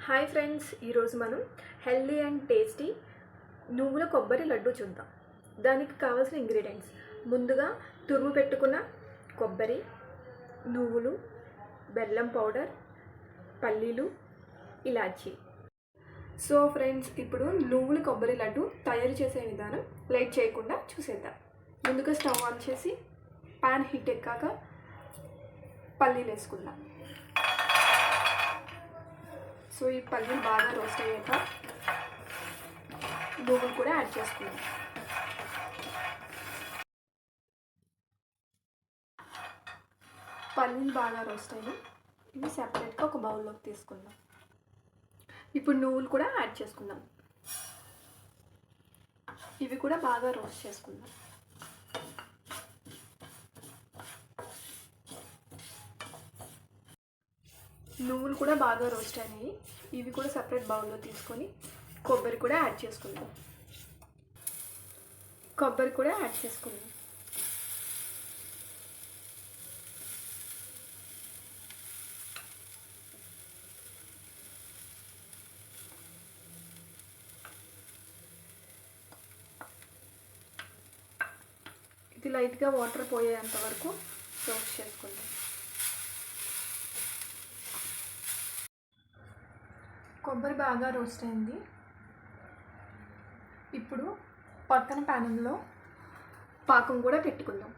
Hi friends, ఈరోజు మనం healthy and tasty నువ్వుల కొబ్బరి లడ్డు చూద్దాం. దానికి కావాల్సిన ఇంగ్రీడియంట్స్: ముందుగా తురుము పెట్టుకున్న కొబ్బరి, నువ్వులు, బెల్లం పౌడర్, పల్లీలు, ఇలాచీ. సో ఫ్రెండ్స్, ఇప్పుడు నువ్వుల కొబ్బరి లడ్డు తయారు చేసే విధానం లేట్ చేయకుండా చూసేద్దాం. ముందుగా స్టవ్ ఆన్ చేసి పాన్ హీట్ ఎక్కాక పల్లీలు వేసుకుందాం. సో ఈ పల్లీలు బాగా రోస్ట్ అయ్యాక నువ్వులు కూడా యాడ్ చేసుకుందాం. పల్లీలు బాగా రోస్ట్ అయినా ఇవి సెపరేట్గా ఒక బౌల్లోకి తీసుకుందాం. ఇప్పుడు నువ్వులు కూడా యాడ్ చేసుకుందాం. ఇవి కూడా బాగా రోస్ట్ చేసుకుందాం. నువ్వులు కూడా బాగా రోస్ట్ అయినాయి. ఇవి కూడా సపరేట్ బౌల్లో తీసుకొని కొబ్బరి కూడా యాడ్ చేసుకుందాం. కొబ్బరి కూడా యాడ్ చేసుకుందాం. ఇది లైట్గా వాటర్ పోయేంత వరకు రోస్ట్ చేసుకుందాం. కొబ్బరి బాగా రోస్ట్ అయింది. ఇప్పుడు పక్కన ప్యాన్లో పాకం కూడా పెట్టుకుందాం.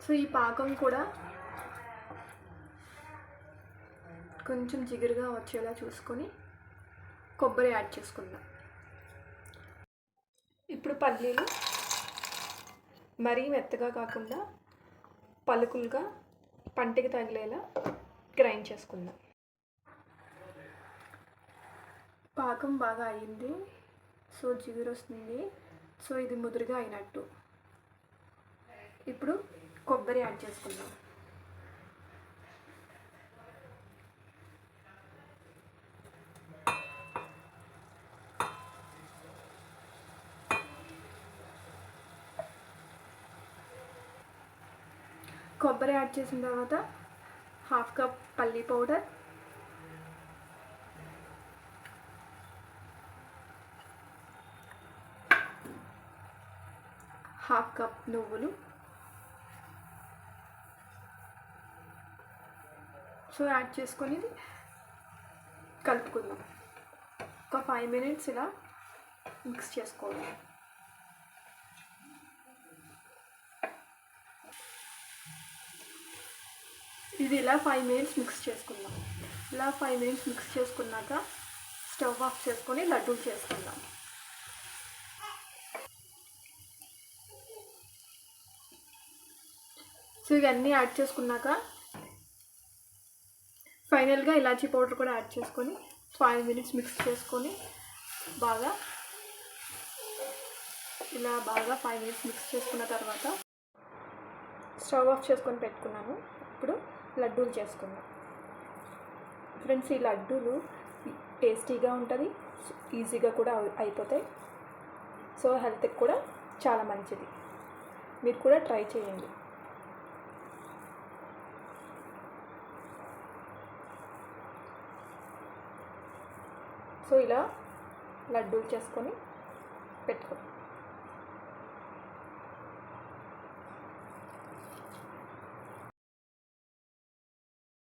సో ఈ పాకం కూడా కొంచెం జిగురుగా వచ్చేలా చూసుకొని కొబ్బరి యాడ్ చేసుకుందాం. ఇప్పుడు పల్లీలు మరీ మెత్తగా కాకుండా పలుకులుగా పంటికి తగిలేలా గ్రైండ్ చేసుకుందాం. పాకం బాగా అయింది. సో జిగురు వస్తుంది. సో ఇది ముదురుగా అయినట్టు. ఇప్పుడు కొబ్బరి యాడ్ చేసుకుందాం. కొబ్బరి యాడ్ చేసిన తర్వాత హాఫ్ కప్ పల్లీ పౌడర్, హాఫ్ కప్ నువ్వులు. సో యాడ్ చేసుకొని కలుపుకుందాం. ఒక 5 minutes ఇలా మిక్స్ చేసుకోవాలి. ఇది ఇలా 5 minutes మిక్స్ చేసుకుందాం. ఇలా 5 minutes మిక్స్ చేసుకున్నాక స్టవ్ ఆఫ్ చేసుకొని లడ్డూలు చేసుకుందాం. సో ఇవన్నీ యాడ్ చేసుకున్నాక ఫైనల్గా ఇలాచీ పౌడర్ కూడా యాడ్ చేసుకొని 5 minutes మిక్స్ చేసుకొని ఇలా బాగా 5 minutes మిక్స్ చేసుకున్న తర్వాత స్టవ్ ఆఫ్ చేసుకొని పెట్టుకున్నాను. ఇప్పుడు లడ్డూలు చేసుకుందాం. ఫ్రెండ్స్, ఈ లడ్డూలు టేస్టీగా ఉంటుంది, ఈజీగా కూడా అయిపోతాయి. సో హెల్త్కి కూడా చాలా మంచిది. మీరు కూడా ట్రై చేయండి. సో ఇలా లడ్డూలు చేసుకొని పెట్టుకోండి.